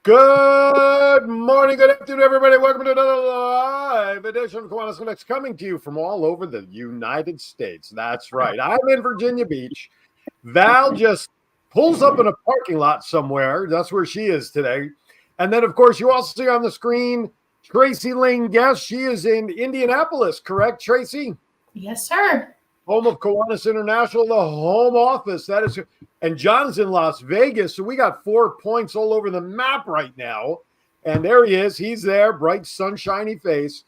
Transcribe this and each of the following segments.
Good morning, good afternoon, everybody. Welcome to another live edition of Kiwanis Connects, coming to you from all over the United States. That's right. I'm in Virginia Beach. Val just pulls up in a parking lot somewhere. That's where she is today. And then, of course, you also see on the screen Tracy Lane Guest. She is in Indianapolis, correct, Tracy? Yes, sir. Home of Kiwanis International, the home office. That is, and John's in Las Vegas. So we got 4 points all over the map right now. And there he is. He's there, bright, sunshiny face.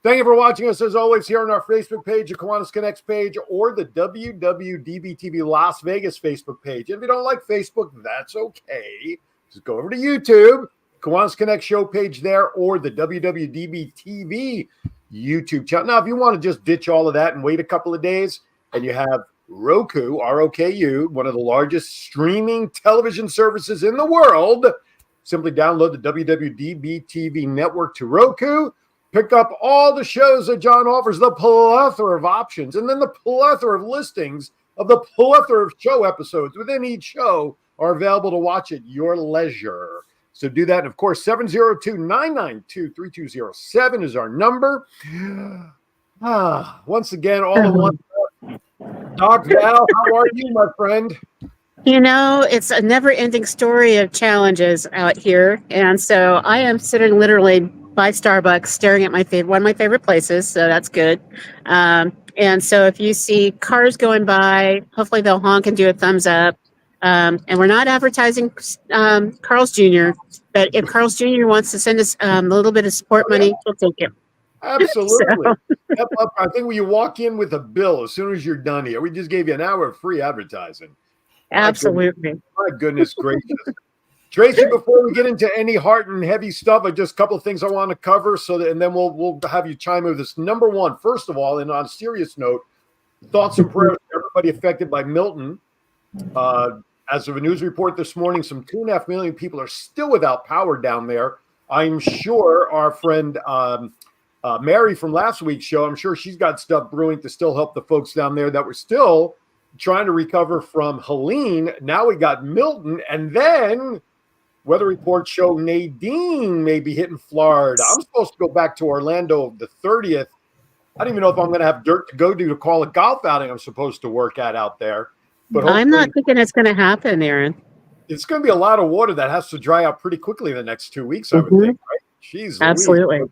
Thank you for watching us, as always, here on our Facebook page, the Kiwanis Connects page, or the WWDBTV Las Vegas Facebook page. If you don't like Facebook, that's okay. Just go over to YouTube, Kiwanis Connects show page there, or the WWDBTV YouTube channel. Now, if you want to just ditch all of that and wait a couple of days, and you have Roku, ROKU, one of the largest streaming television services in the world, simply download the WWDB-TV network to Roku, pick up all the shows that John offers, the plethora of options, and then the plethora of listings of the plethora of show episodes within each show are available to watch at your leisure. So do that. And of course, 702-992-3207 is our number. Once again, all in one. Doc Val, how are you, my friend? You know, it's a never-ending story of challenges out here. And so I am sitting literally by Starbucks staring at one of my favorite places. So that's good. And so if you see cars going by, hopefully they'll honk and do a thumbs up. And we're not advertising Carl's Jr., but if Carl's Jr. wants to send us a little bit of support money, we'll take it. Absolutely. So. I think when you walk in with a bill, as soon as you're done here, we just gave you an hour of free advertising. Absolutely. My goodness gracious. Tracy, before we get into any heart and heavy stuff, just a couple of things I want to cover, and then we'll have you chime in with this. Number one, first of all, and on a serious note, thoughts and prayers to everybody affected by Milton. As of a news report this morning, some 2.5 million people are still without power down there. I'm sure our friend Mary from last week's show, I'm sure she's got stuff brewing to still help the folks down there that were still trying to recover from Helene. Now we got Milton, and then weather reports show Nadine may be hitting Florida. I'm supposed to go back to Orlando the 30th. I don't even know if I'm going to have dirt to go to call a golf outing I'm supposed to work at out there. But I'm not thinking it's going to happen, Aaron. It's going to be a lot of water that has to dry out pretty quickly in the next 2 weeks, I would think, right? Jeez, absolutely. Louise.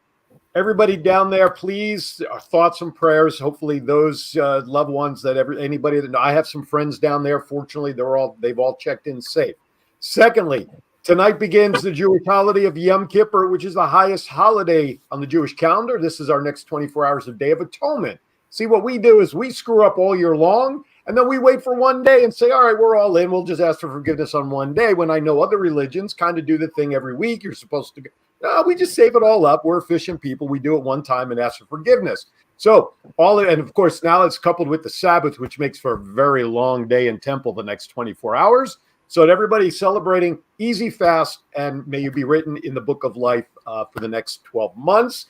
Everybody down there, please, thoughts and prayers. Hopefully, those loved ones anybody that I have some friends down there. Fortunately, they've all checked in safe. Secondly, tonight begins the Jewish holiday of Yom Kippur, which is the highest holiday on the Jewish calendar. This is our next 24 hours of Day of Atonement. See, what we do is we screw up all year long, and then we wait for one day and say, all right, we're all in. We'll just ask for forgiveness on one day, when I know other religions kind of do the thing every week. You're supposed to go. No, we just save it all up. We're efficient people. We do it one time and ask for forgiveness. So and of course, now it's coupled with the Sabbath, which makes for a very long day in temple the next 24 hours. So that everybody's celebrating easy fast, and may you be written in the book of life for the next 12 months.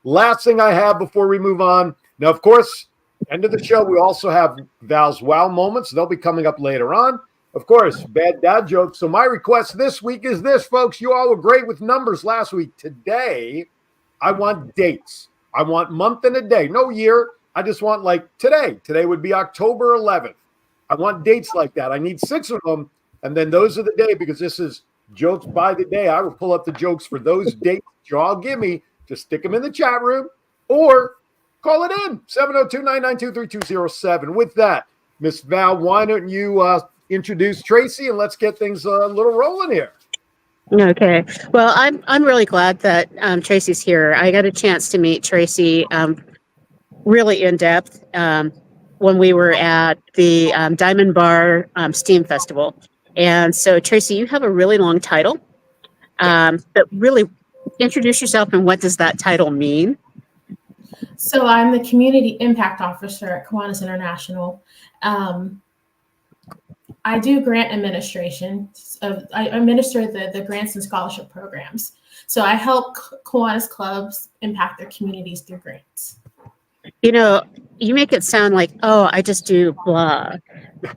Last thing I have before we move on. Now, of course, end of the show, we also have Val's wow moments. They'll be coming up later on. Of course, bad dad jokes. So my request this week is this, folks. You all were great with numbers last week. Today, I want dates. I want month and a day. No year. I just want like today. Today would be October 11th. I want dates like that. I need 6 of them. And then those are the day, because this is jokes by the day. I will pull up the jokes for those dates you all give me. Just stick them in the chat room or call it in, 702-992-3207. With that, Miss Val, why don't you introduce Tracy, and let's get things a little rolling here. Okay. Well, I'm really glad that Tracy's here. I got a chance to meet Tracy really in depth when we were at the Diamond Bar Steam Festival. And so, Tracy, you have a really long title, but really introduce yourself, and what does that title mean? So I'm the Community Impact Officer at Kiwanis International. I do grant administration. I administer the grants and scholarship programs. So I help Kiwanis clubs impact their communities through grants. You know, you make it sound like, oh, I just do blah.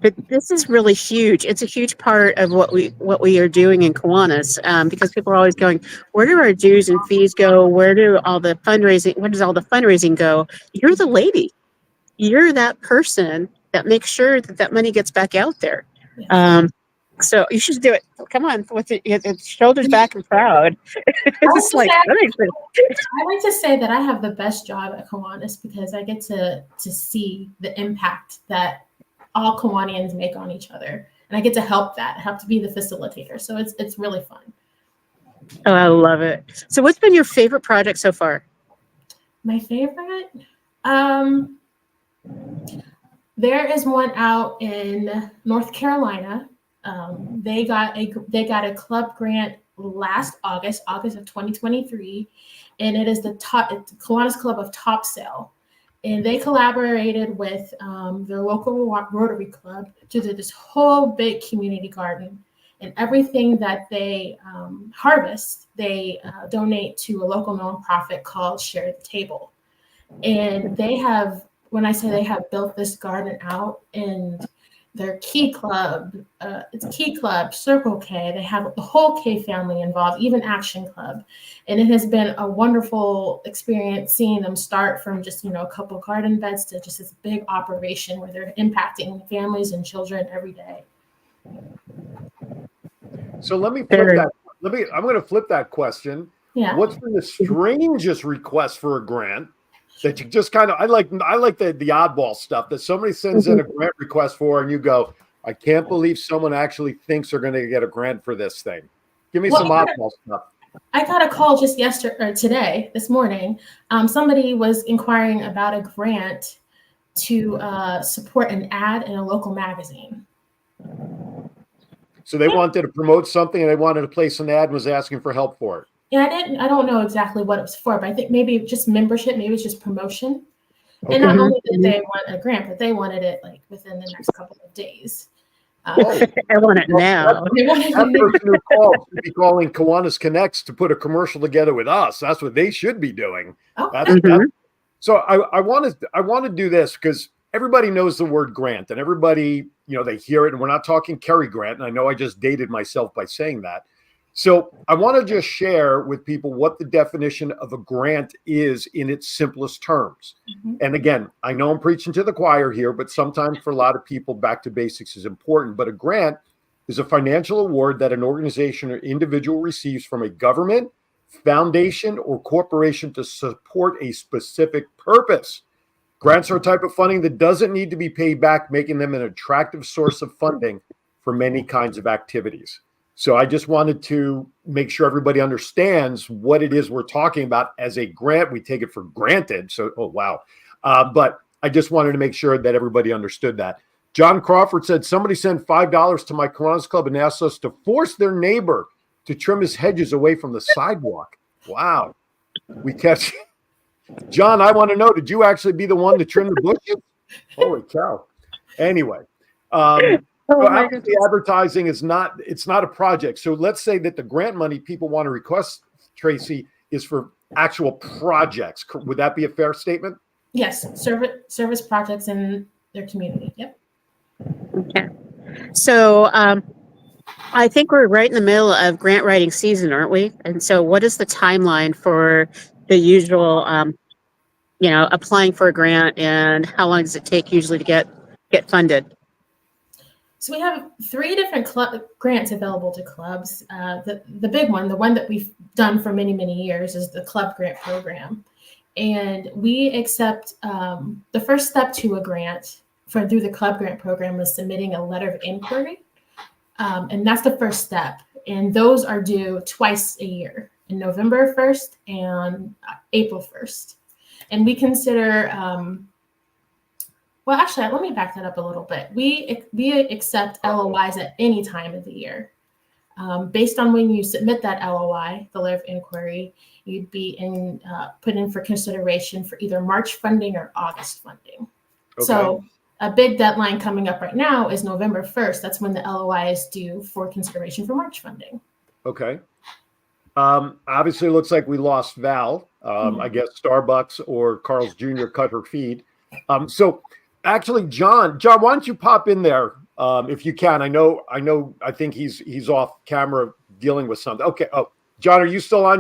But this is really huge. It's a huge part of what we are doing in Kiwanis, because people are always going, where do our dues and fees go? Where does all the fundraising go? You're the lady. You're that person that makes sure that that money gets back out there. Yes. So you should do it. Come on, with the shoulders back and proud. It's like, I like to say that I have the best job at Kiwanis because I get to see the impact that all Kiwanians make on each other, and I get to help to be the facilitator. So it's really fun. oh, I love it. So what's been your favorite project so far? My favorite, there is one out in North Carolina. They got a club grant last August of 2023, and it is the Kiwanis Club of Topsail. And they collaborated with their local Rotary Club to do this whole big community garden. And everything that they harvest, they donate to a local nonprofit called Share the Table. And they have, when I say they have built this garden out, and their Key Club, it's Key Club, Circle K, they have the whole K family involved, even Action Club. And it has been a wonderful experience seeing them start from just, a couple garden beds to just this big operation where they're impacting families and children every day. So let me flip that. I'm going to flip that question. Yeah. What's been the strangest request for a grant that you just kind of, I like the oddball stuff that somebody sends in a grant request for, and you go, I can't believe someone actually thinks they're going to get a grant for this thing. Give me some oddball stuff. I got a call just this morning. Somebody was inquiring about a grant to support an ad in a local magazine. So they wanted to promote something, and they wanted to place an ad and was asking for help for it. Yeah, I don't know exactly what it was for, but I think maybe just membership, maybe it's just promotion. Okay. And not only did they want a grant, but they wanted it like within the next couple of days. I want it now. That person who called should be calling Kiwanis Connects to put a commercial together with us. That's what they should be doing. So I want to do this because everybody knows the word grant, and everybody, they hear it, and we're not talking Cary Grant. And I know I just dated myself by saying that. So I want to just share with people what the definition of a grant is in its simplest terms. And again, I know I'm preaching to the choir here, but sometimes for a lot of people, back to basics is important. But a grant is a financial award that an organization or individual receives from a government, foundation, or corporation to support a specific purpose. Grants are a type of funding that doesn't need to be paid back, making them an attractive source of funding for many kinds of activities. So I just wanted to make sure everybody understands what it is we're talking about as a grant. We take it for granted. So, oh, wow. But I just wanted to make sure that everybody understood that. John Crawford said, somebody sent $5 to my Kiwanis Club and asked us to force their neighbor to trim his hedges away from the sidewalk. Wow. We catch. John, I want to know, did you actually be the one to trim the bushes? Holy cow. Anyway. So obviously advertising it's not a project. So let's say that the grant money people want to request, Tracy, is for actual projects. Would that be a fair statement? Yes, service projects in their community. Yep. Okay. So I think we're right in the middle of grant writing season, aren't we? And so what is the timeline for the usual, applying for a grant, and how long does it take usually to get funded? So we have 3 different grants available to clubs. The big one, the one that we've done for many, many years, is the club grant program. And we accept the first step to a grant through the club grant program was submitting a letter of inquiry. And that's the first step. And those are due twice a year, in November 1st and April 1st. And we consider well, actually, let me back that up a little bit. We accept LOIs at any time of the year. Based on when you submit that LOI, the letter of inquiry, you'd be put in for consideration for either March funding or August funding. Okay. So a big deadline coming up right now is November 1st. That's when the LOI is due for consideration for March funding. Okay. Obviously, it looks like we lost Val. I guess Starbucks or Carl's Jr. cut her feed. So actually, John, why don't you pop in there? If you can, I think he's off camera dealing with something. Okay. Oh, John, are you still on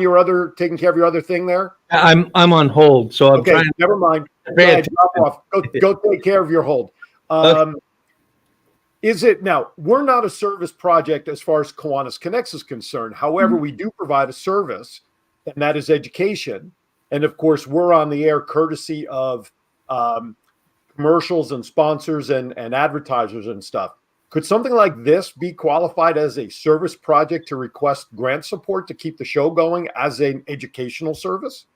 taking care of your other thing there? I'm on hold, so I'm Okay, trying. never mind. Go Pay ahead, drop off. Go take care of your hold. Is it now? We're not a service project as far as Kiwanis Connects is concerned. However, we do provide a service, and that is education. And of course, we're on the air courtesy of commercials and sponsors and advertisers and stuff. Could something like this be qualified as a service project to request grant support to keep the show going as an educational service?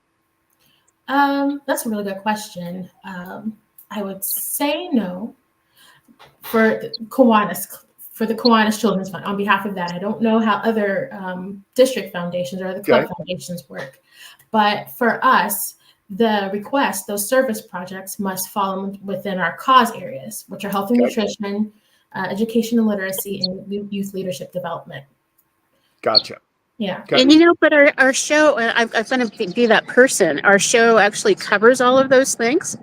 That's a really good question. I would say no for the Kiwanis Children's Fund. On behalf of that, I don't know how other district foundations or other club foundations work, but for us, those service projects must fall within our cause areas, which are health and nutrition, education and literacy, and youth leadership development. Gotcha. Yeah. Okay. And but our show, I'm going to be that person. Our show actually covers all of those things.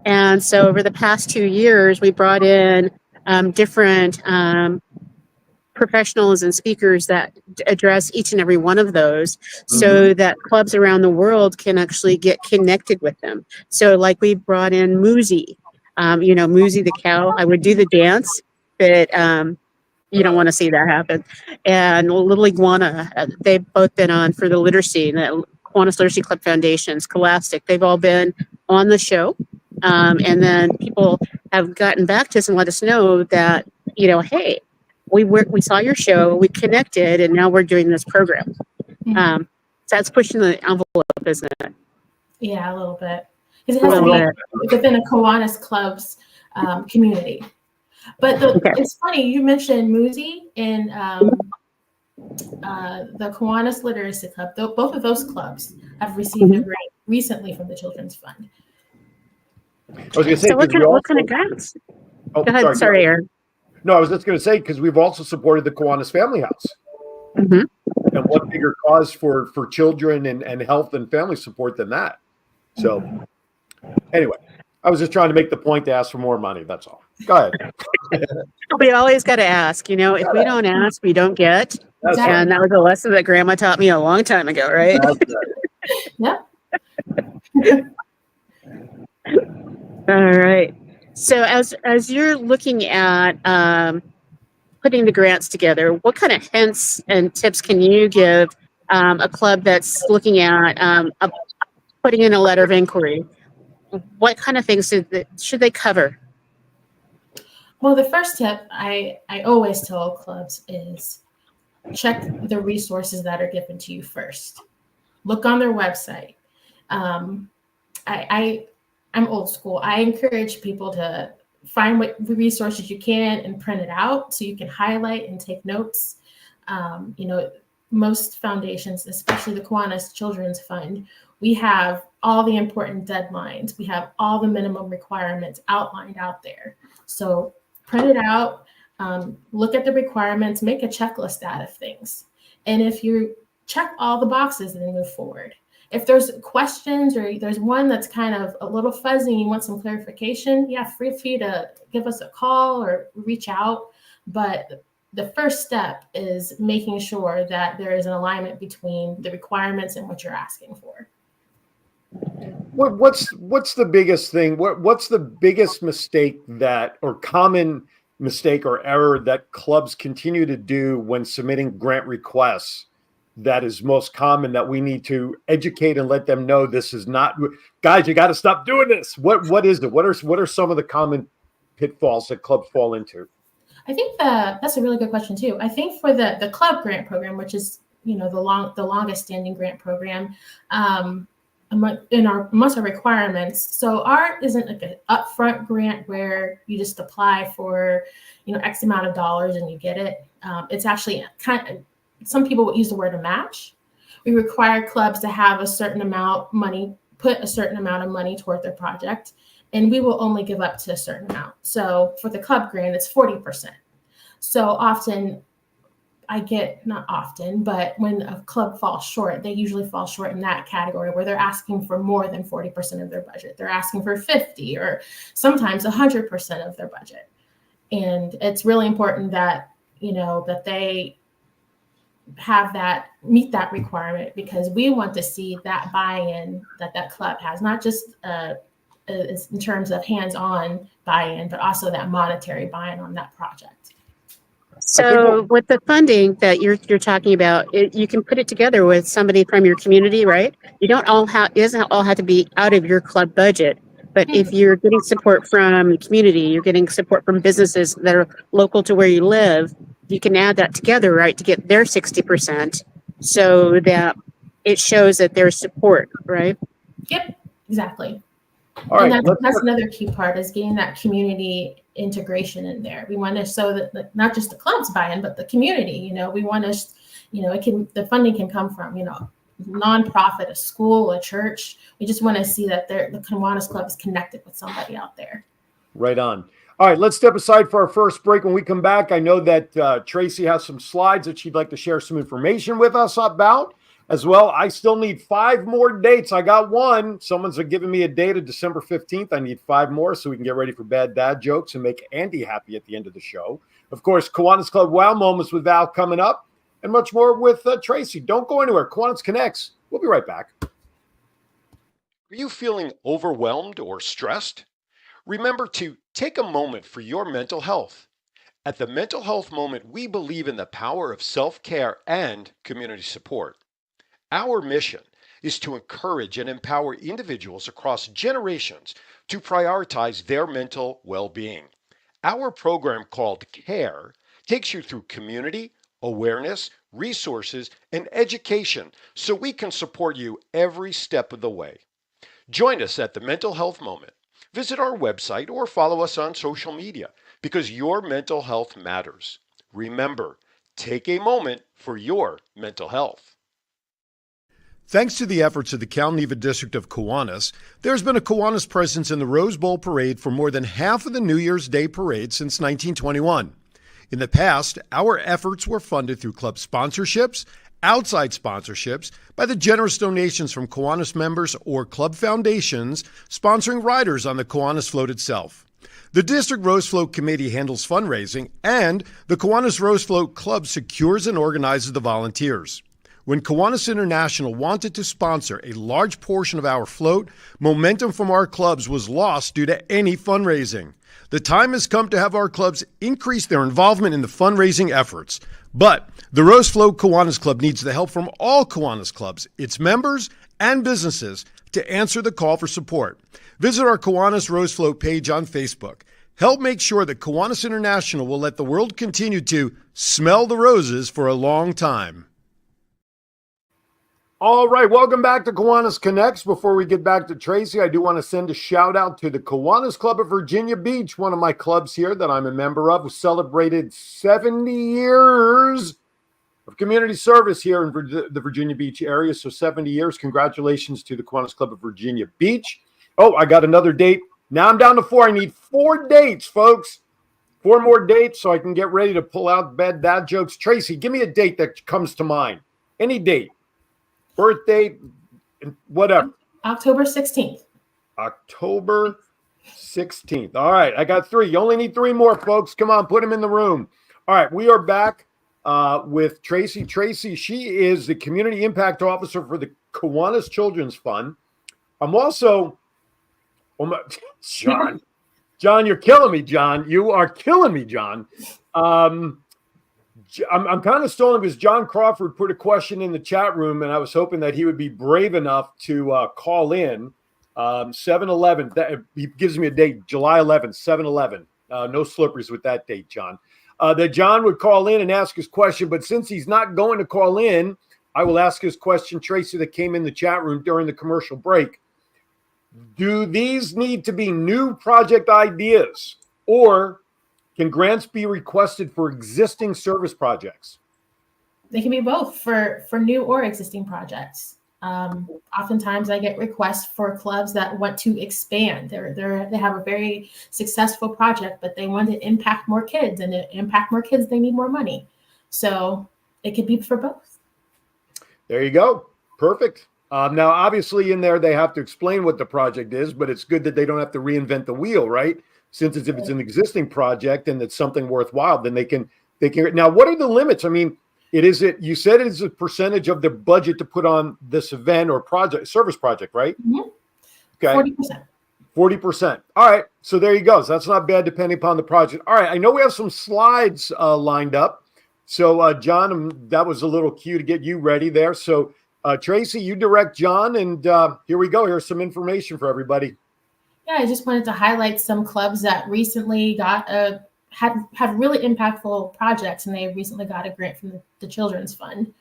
And so over the past 2 years, we brought in different professionals and speakers that address each and every one of those so that clubs around the world can actually get connected with them. So like we brought in Muzi, Muzi the cow. I would do the dance, but you don't want to see that happen. And Little Iguana, they've both been on for the literacy, the Kiwanis Literacy Club Foundation, Scholastic. They've all been on the show. And then people have gotten back to us and let us know that, hey, we saw your show, we connected, and now we're doing this program. So that's pushing the envelope, isn't it? Yeah, a little bit. Because it has to be within a Kiwanis Club's community. But it's funny, you mentioned Muzi and the Kiwanis Literacy Club. Both of those clubs have received a grant recently from the Children's Fund. I was going to say, so what kind of grants? Oh, go ahead. Sorry, Aaron. No, I was just going to say, because we've also supported the Kiwanis Family House. And what bigger cause for children and health and family support than that? So anyway, I was just trying to make the point to ask for more money. That's all. Go ahead. We always got to ask, if we don't ask, we don't get. And that was a lesson that Grandma taught me a long time ago, right? Yep. All right. So as you're looking at putting the grants together, what kind of hints and tips can you give a club that's looking at putting in a letter of inquiry? What kind of things should they cover? Well, the first tip I always tell clubs is check the resources that are given to you first. Look on their website. I'm old school. I encourage people to find what resources you can and print it out so you can highlight and take notes. Most foundations, especially the Kiwanis Children's Fund, we have all the important deadlines. We have all the minimum requirements outlined out there. So print it out, look at the requirements, make a checklist out of things. And if you check all the boxes, then move forward. If there's questions or there's one that's kind of a little fuzzy and you want some clarification, feel free to give us a call or reach out. But the first step is making sure that there is an alignment between the requirements and what you're asking for. What's the biggest thing? What's the biggest mistake or common mistake or error that clubs continue to do when submitting grant requests? That is most common that we need to educate and let them know this is not, guys, you got to stop doing this. What is it? What are some of the common pitfalls that clubs fall into? I think that's a really good question too. I think for the club grant program, which is the longest standing grant program, amongst our requirements. So ours isn't like an upfront grant where you just apply for X amount of dollars and you get it. It's actually some people would use the word a match. We require clubs to have a certain amount of money, put a certain amount of money toward their project, and we will only give up to a certain amount. So for the club grant, it's 40%. So often, not often, but when a club falls short, they usually fall short in that category where they're asking for more than 40% of their budget. They're asking for 50 or sometimes 100% of their budget. And it's really important that, that they meet that requirement, because we want to see that buy-in that club has, not just in terms of hands-on buy-in, but also that monetary buy-in on that project. So with the funding that you're talking about, you can put it together with somebody from your community, right? You don't all have it doesn't all have to be out of your club budget. But if you're getting support from the community, you're getting support from businesses that are local to where you live, you can add that together, right, to get their 60%, so that it shows that there's support, right? Yep, exactly. All right, And that's another key part, is getting that community integration in there. We want to show that not just the clubs buy in, but the community. We want to, the funding can come from, nonprofit, a school, a church. We just want to see that the Kiwanis Club is connected with somebody out there. Right on. All right, let's step aside for our first break. When we come back, I know that Tracy has some slides that she'd like to share some information with us about as well. I still need 5 more dates. I got one. Someone's giving me a date of December 15th. I need 5 more so we can get ready for bad dad jokes and make Andy happy at the end of the show. Of course, Kiwanis Club Wow Moments with Val coming up, and much more with Tracy. Don't go anywhere. Kiwanis Connects. We'll be right back. Are you feeling overwhelmed or stressed? Remember to take a moment for your mental health. At the Mental Health Moment, we believe in the power of self-care and community support. Our mission is to encourage and empower individuals across generations to prioritize their mental well-being. Our program, called CARE, takes you through community, awareness, resources, and education so we can support you every step of the way. Join us at the Mental Health Moment. Visit our website or follow us on social media, because your mental health matters. Remember, take a moment for your mental health. Thanks to the efforts of the Cal Neva District of Kiwanis, there's been a Kiwanis presence in the Rose Bowl Parade for more than half of the New Year's Day Parade since 1921. In the past, our efforts were funded through club sponsorships, outside sponsorships, by the generous donations from Kiwanis members or club foundations sponsoring riders on the Kiwanis float itself. The District Rose Float Committee handles fundraising, and the Kiwanis Rose Float Club secures and organizes the volunteers. When Kiwanis International wanted to sponsor a large portion of our float, momentum from our clubs was lost due to any fundraising. The time has come to have our clubs increase their involvement in the fundraising efforts. But the Rose Float Kiwanis Club needs the help from all Kiwanis clubs, its members, and businesses to answer the call for support. Visit our Kiwanis Rose Float page on Facebook. Help make sure that Kiwanis International will let the world continue to smell the roses for a long time. All right, welcome back to Kiwanis Connects. Before we get back to Tracy, I do want to send a shout out to the Kiwanis Club of Virginia Beach, one of my clubs here that I'm a member of, who celebrated 70 years of community service here in the Virginia Beach area. So 70 years. Congratulations to the Kiwanis Club of Virginia Beach. Oh, I got another date. Now I'm down to 4. I need 4 dates, folks. 4 more dates so I can get ready to pull out bad dad jokes. Tracy, give me a date that comes to mind. Any date. Birthday, whatever. October 16th. October 16th. All right, I got 3. You only need 3 more, folks. Come on, put them in the room. All right, we are back with Tracy. Tracy, she is the Community Impact Officer for the Kiwanis Children's Fund. I'm also, John, you're killing me, John. You are killing me, John. I'm kind of stalling because John Crawford put a question in the chat room, and I was hoping that he would be brave enough to call in. 7/11. He gives me a date, July 11th, 7/11. No slippers with that date, John. That John would call in and ask his question, but since he's not going to call in, I will ask his question, Tracy, that came in the chat room during the commercial break. Do these need to be new project ideas, or can grants be requested for existing service projects? They can be both for new or existing projects. Oftentimes I get requests for clubs that want to expand. They have a very successful project, but they want to impact more kids, and to impact more kids, they need more money. So it could be for both. There you go. Perfect. Now, obviously in there, they have to explain what the project is, but it's good that they don't have to reinvent the wheel, right? since if it's an existing project and it's something worthwhile, then they can. Now, what are the limits? I mean, you said it is a percentage of the budget to put on this event or service project, right? Mhm. Okay. 40%. 40%. All right. So there you go. So that's not bad depending upon the project. All right. I know we have some slides lined up. So, John, that was a little cue to get you ready there. So, Tracy, you direct John, and here we go. Here's some information for everybody. Yeah, I just wanted to highlight some clubs that recently had really impactful projects, and they recently got a grant from the Children's Fund.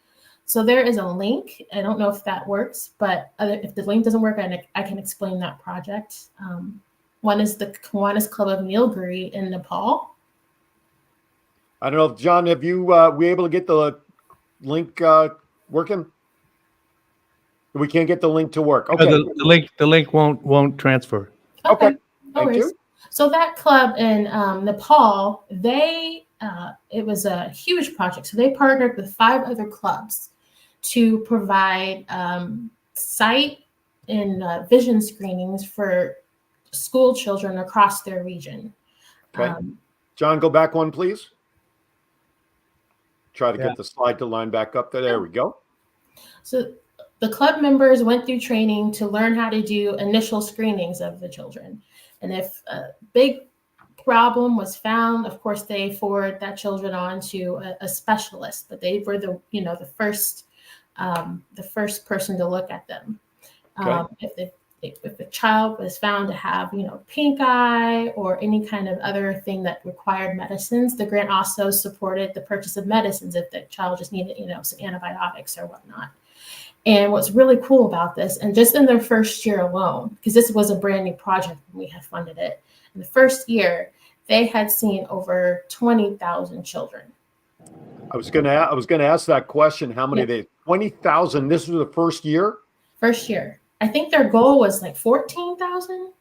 So there is a link. I don't know if that works, but if the link doesn't work, I can explain that project. One is the Kiwanis Club of Nilgiri in Nepal. I don't know if John, have you we able to get the link working? We can't get the link to work. Okay. The link won't transfer. Okay. No Thank worries. you. So that club in Nepal, it was a huge project. So they partnered with 5 other clubs to provide sight and vision screenings for school children across their region. Okay. John, go back one, please. Try to get the slide to line back up there. There we go. So the club members went through training to learn how to do initial screenings of the children. And if a big problem was found, of course, they forward that children on to a specialist, but they were the first person to look at them. Okay. If a child was found to have, pink eye or any kind of other thing that required medicines, the grant also supported the purchase of medicines if the child just needed, some antibiotics or whatnot. And what's really cool about this, and just in their first year alone, because this was a brand new project when we had funded it, in the first year, they had seen over 20,000 children. I was going to ask that question. How many? They 20,000. This was the first year. First year. I think their goal was like 14,000,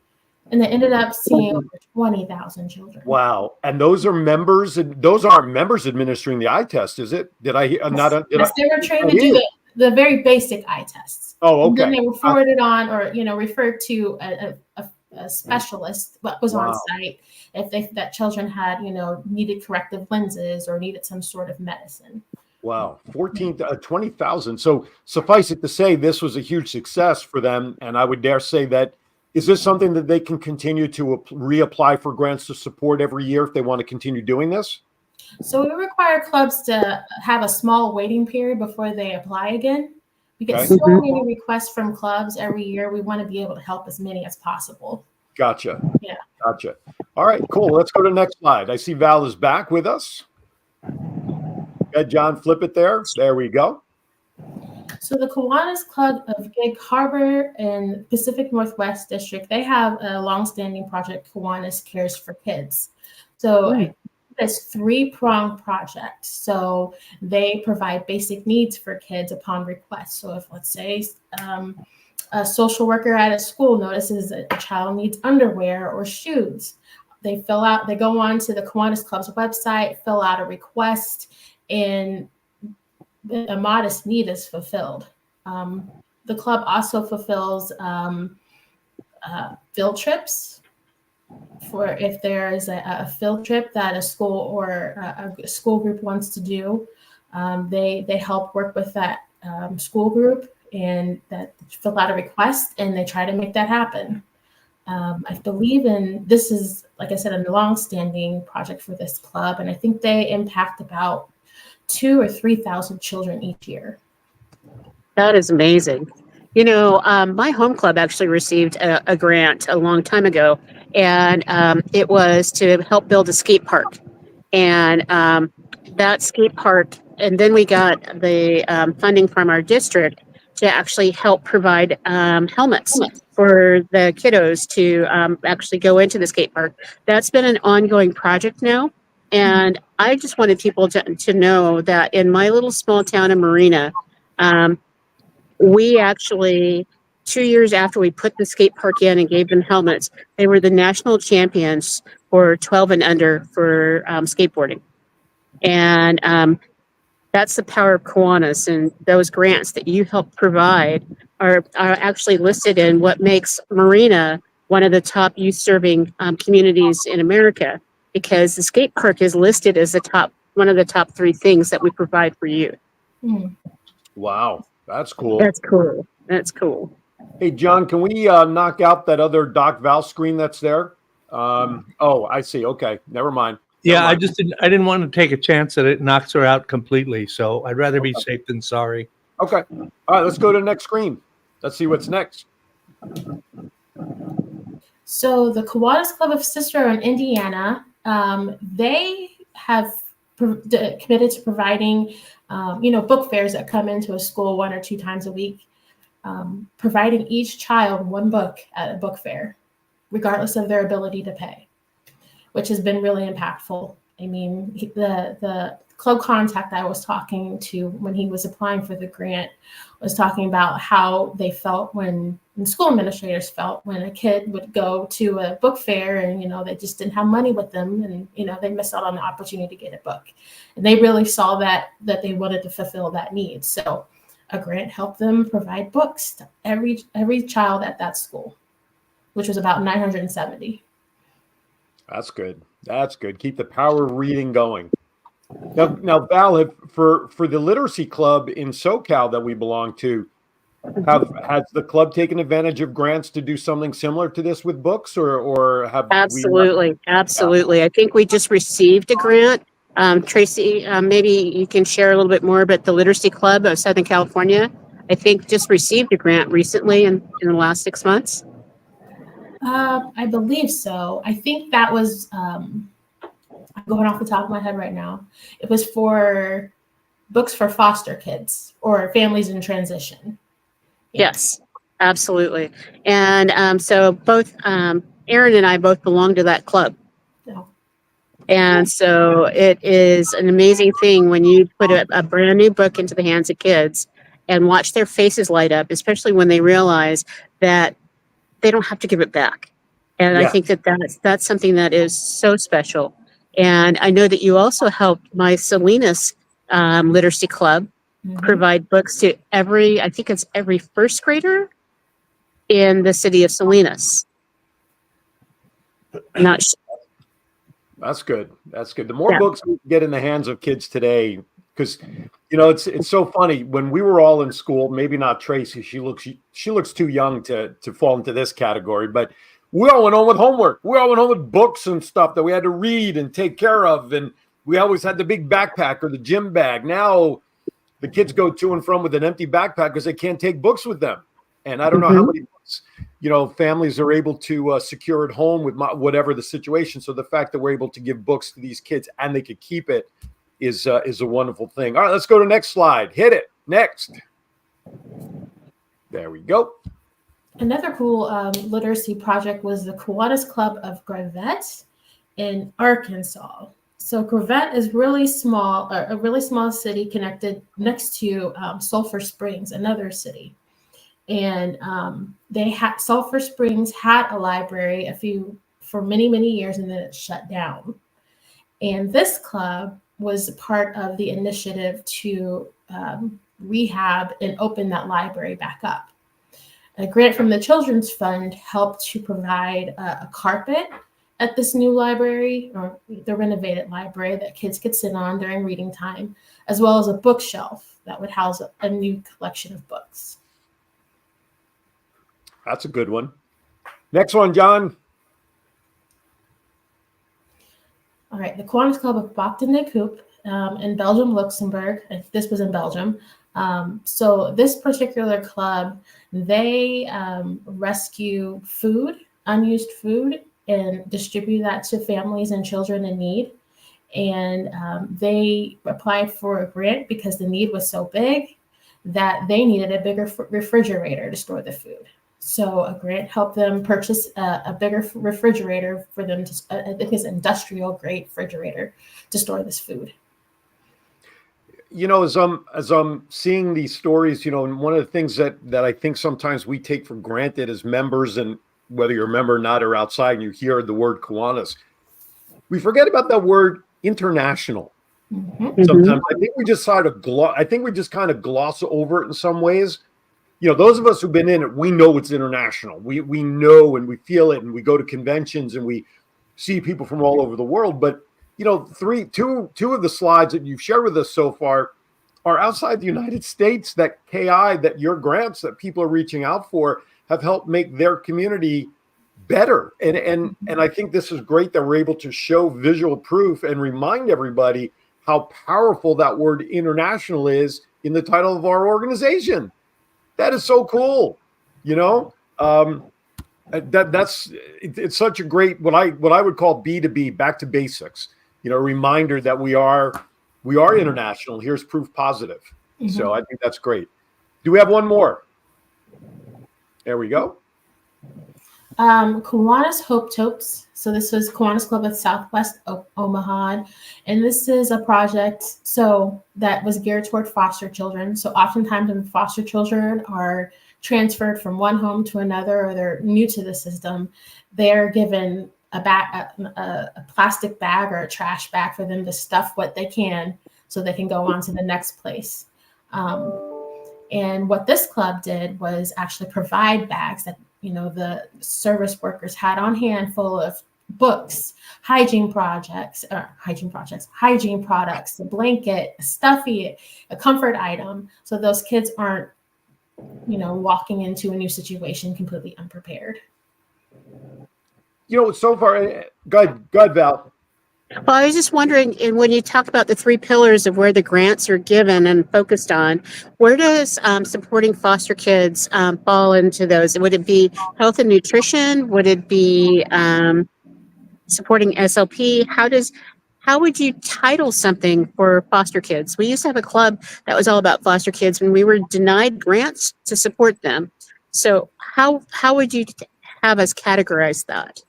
and they ended up seeing over 20,000 children. Wow! And those are members. Those aren't members administering the eye test, is it? Did I hear? Yes, they were trained to do the very basic eye tests. Oh, okay. And then they were forwarded on, or referred to a specialist that was on site if that children had needed corrective lenses or needed some sort of medicine. Wow, 20,000. So suffice it to say, this was a huge success for them. And I would dare say that, is this something that they can continue to reapply for grants to support every year if they want to continue doing this? So we require clubs to have a small waiting period before they apply again. We get so many requests from clubs every year. We want to be able to help as many as possible. Gotcha. Yeah. Gotcha. All right, cool. Let's go to the next slide. I see Val is back with us. Okay, John, flip it there. There we go. So the Kiwanis Club of Gig Harbor in Pacific Northwest District, they have a longstanding project, Kiwanis Cares for Kids. So it's 3-pronged project. So they provide basic needs for kids upon request. So if, let's say, a social worker at a school notices that a child needs underwear or shoes, they go on to the Kiwanis Club's website, fill out a request, and a modest need is fulfilled. The club also fulfills field trips for if there is a field trip that a school or a school group wants to do. They help work with that school group and that fill out a request, and they try to make that happen. I believe this is, like I said, a long-standing project for this club, and I think they impact about 2,000 or 3,000 children each year. That is amazing. My home club actually received a grant a long time ago, and it was to help build a skate park. And that skate park, and then we got the funding from our district to actually help provide helmets for the kiddos to actually go into the skate park. That's been an ongoing project now. And I just wanted people to know that in my little small town of Marina, we actually, 2 years after we put the skate park in and gave them helmets, they were the national champions for 12 and under for skateboarding. And that's the power of Kiwanis, and those grants that you help provide are actually listed in what makes Marina one of the top youth serving communities in America, because the skate park is listed as one of the top 3 things that we provide for youth. Mm. Wow, that's cool. That's cool. That's cool. Hey, John, can we knock out that other Doc Val screen that's there? Oh, I see. Okay, never mind. Yeah, Never mind. I didn't want to take a chance that it knocks her out completely. So I'd rather be safe than sorry. Okay. All right, let's go to the next screen. Let's see what's next. So the Kiwanis Club of Cicero in Indiana, they have committed to providing, book fairs that come into a school 1 or 2 times a week, providing each child 1 book at a book fair, regardless of their ability to pay, which has been really impactful. I mean, the club contact I was talking to when he was applying for the grant was talking about how they felt when school administrators felt when a kid would go to a book fair and, they just didn't have money with them and, they missed out on the opportunity to get a book. And they really saw that they wanted to fulfill that need. So a grant helped them provide books to every child at that school, which was about 970. That's good. That's good. Keep the power of reading going. Now, Val, for the literacy club in SoCal that we belong to, has the club taken advantage of grants to do something similar to this with books, or have Absolutely. I think we just received a grant. Tracy, maybe you can share a little bit more about the Literacy Club of Southern California. I think just received a grant recently in the last 6 months. I believe so. I think that was, I'm going off the top of my head right now. It was for books for foster kids or families in transition. Yes, absolutely. And so both Aaron and I both belong to that club. No. And so it is an amazing thing when you put a brand new book into the hands of kids and watch their faces light up, especially when they realize that they don't have to give it back. And I think that's something that is so special. And I know that you also helped my Salinas Literacy Club provide books to every first grader in the city of Salinas. That's good. That's good. The more books we get in the hands of kids today, because it's so funny. When we were all in school, maybe not Tracy, she looks too young to fall into this category, but we all went home with homework. We all went home with books and stuff that we had to read and take care of, and we always had the big backpack or the gym bag. Now the kids go to and from with an empty backpack because they can't take books with them. And I don't know how many books, families are able to secure at home with whatever the situation. So the fact that we're able to give books to these kids and they could keep it is a wonderful thing. All right, let's go to the next slide. Hit it. Next. There we go. Another cool literacy project was the Kiwanis Club of Gravette in Arkansas. So Gravette is a really small city connected next to Sulphur Springs, another city. And Sulphur Springs had a library for many, many years, and then it shut down. And this club was part of the initiative to rehab and open that library back up. A grant from the Children's Fund helped to provide a carpet at this new library, or the renovated library, that kids could sit on during reading time, as well as a bookshelf that would house a new collection of books. That's a good one. Next one, John. All right, the Kiwanis Club of Bopton de Coupe in Belgium, Luxembourg. This was in Belgium. So this particular club, they rescue unused food, and distribute that to families and children in need. And they applied for a grant because the need was so big that they needed a bigger refrigerator to store the food. So a grant helped them purchase a bigger refrigerator for them to, I think it's industrial grade refrigerator to store this food. As I'm seeing these stories, and one of the things that I think sometimes we take for granted as members, and whether you're a member or not or outside and you hear the word Kiwanis, we forget about that word international. Sometimes I think we just kind of gloss over it in some ways. those of us who've been in it, we know it's international. We know and we feel it, and we go to conventions and we see people from all over the world. But two of the slides that you've shared with us so far are outside the United States. That KI, that your grants that people are reaching out for have helped make their community better. And I think this is great that we're able to show visual proof and remind everybody how powerful that word international is in the title of our organization. That is so cool. It's such a great, what I would call B2B, back to basics, a reminder that we are international. Here's proof positive. Mm-hmm. So I think that's great. Do we have one more? There we go. Kiwanis Hope Topes. So this was Kiwanis Club of Southwest Omaha. And this is a project that was geared toward foster children. So oftentimes when foster children are transferred from one home to another, or they're new to the system, they're given a plastic bag or a trash bag for them to stuff what they can so they can go on to the next place. And what this club did was actually provide bags that the service workers had on hand, full of books, hygiene products, a blanket, a stuffy, a comfort item. So those kids aren't, walking into a new situation completely unprepared. So far, go ahead, Val. Well, I was just wondering, and when you talk about the 3 pillars of where the grants are given and focused on, where does supporting foster kids fall into those? Would it be health and nutrition? Would it be supporting SLP? How would you title something for foster kids? We used to have a club that was all about foster kids, and we were denied grants to support them. So how would you have us categorize that?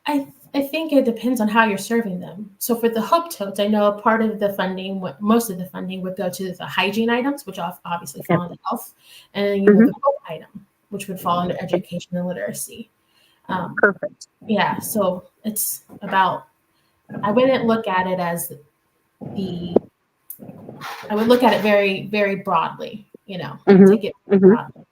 I think it depends on how you're serving them. So for the Hope Totes, I know part of the funding, most of the funding would go to the hygiene items, which obviously fall into health, and then the Hope item, which would fall under education and literacy. Perfect. Yeah, so it's about, I wouldn't look at it as I would look at it very, very broadly, take it broadly.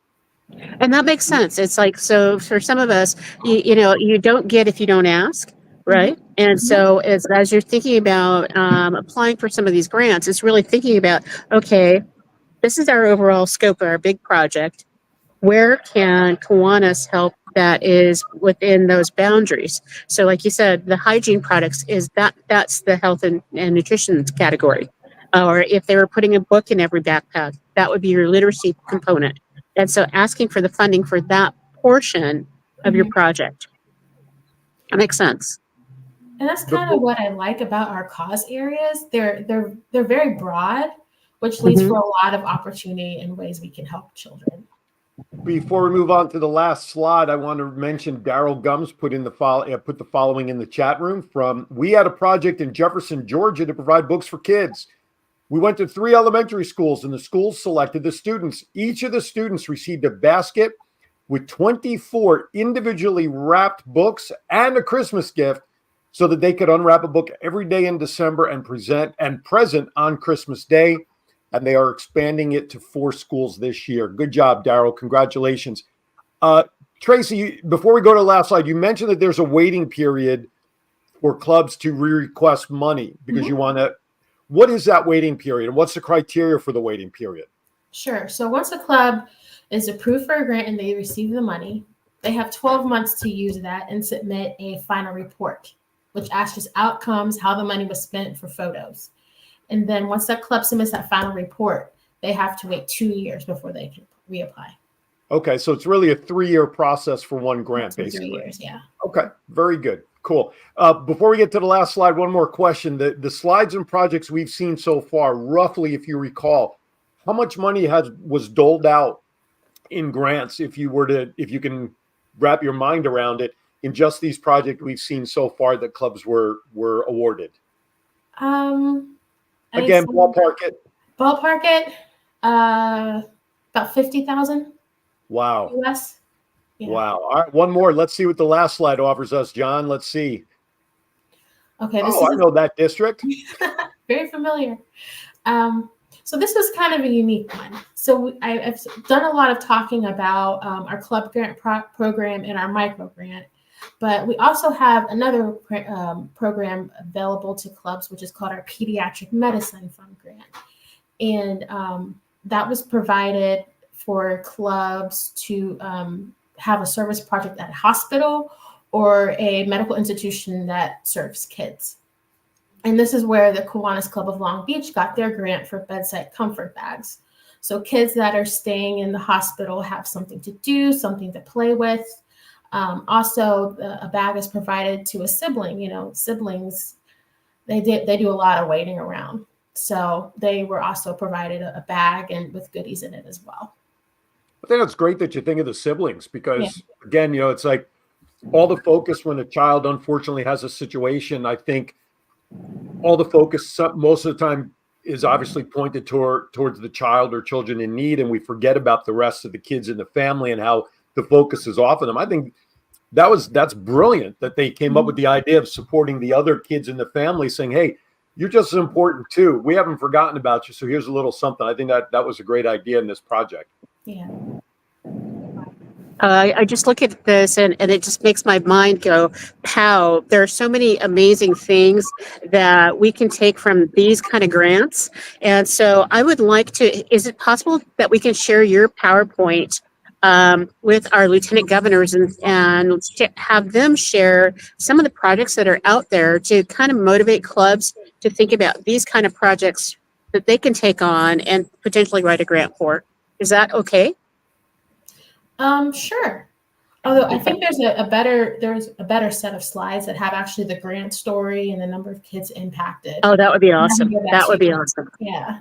And that makes sense. It's like, so for some of us, you don't get if you don't ask, right? Mm-hmm. And so as you're thinking about applying for some of these grants, it's really thinking about, okay, this is our overall scope of our big project. Where can Kiwanis help that is within those boundaries? So like you said, the hygiene products that's the health and nutrition category. Or if they were putting a book in every backpack, that would be your literacy component. And so asking for the funding for that portion of your project. That makes sense. And that's kind of what I like about our cause areas. They're very broad, which leads for a lot of opportunity and ways we can help children. Before we move on to the last slide, I want to mention Daryl Gums put the following in the chat room we had a project in Jefferson, Georgia to provide books for kids. We went to 3 elementary schools, and the schools selected the students. Each of the students received a basket with 24 individually wrapped books and a Christmas gift so that they could unwrap a book every day in December and present on Christmas Day. And they are expanding it to 4 schools this year. Good job, Daryl. Congratulations. Tracy, before we go to the last slide, you mentioned that there's a waiting period for clubs to request money because you want to. What is that waiting period, and what's the criteria for the waiting period? Sure. So once a club is approved for a grant and they receive the money, they have 12 months to use that and submit a final report, which asks outcomes, how the money was spent, for photos. And then once that club submits that final report, they have to wait 2 years before they can reapply. Okay, so it's really a 3-year process for one grant, basically. 3 years, yeah. Okay, very good. Cool. Before we get to the last slide, one more question. The slides and projects we've seen so far, roughly, if you recall, how much money was doled out in grants, if you can wrap your mind around it, in just these projects we've seen so far that clubs were awarded? Again, ballpark it. Ballpark it. About 50,000. Wow. US. Yeah. Wow. All right, one more. Let's see what the last slide offers us, John. Let's see. Okay. I know that district. Very familiar. So this was kind of a unique one. So I've done a lot of talking about our club grant program and our micro grant, but we also have another program available to clubs, which is called our Pediatric Medicine Fund Grant. And that was provided for clubs to have a service project at a hospital or a medical institution that serves kids. And this is where the Kiwanis Club of Long Beach got their grant for bedside comfort bags. So kids that are staying in the hospital have something to do, something to play with. Also, a bag is provided to a sibling. You know, siblings, they do a lot of waiting around. So they were also provided a bag and with goodies in it as well. I think it's great that you think of the siblings because, again, you know, it's like all the focus when a child unfortunately has a situation, I think all the focus most of the time is obviously pointed towards the child or children in need, and we forget about the rest of the kids in the family and how the focus is off of them. I think that's brilliant that they came up with the idea of supporting the other kids in the family, saying, hey, you're just as important too. We haven't forgotten about you. So here's a little something. I think that was a great idea in this project. Yeah. I just look at this and it just makes my mind go, how there are so many amazing things that we can take from these kind of grants. And so I would like to, is it possible that we can share your PowerPoint with our lieutenant governors and have them share some of the projects that are out there to kind of motivate clubs to think about these kind of projects that they can take on and potentially write a grant for? Is that okay? Sure. Although I think there's a better set of slides that have actually the grant story and the number of kids impacted. Oh, that would be awesome. That would be awesome. Yeah.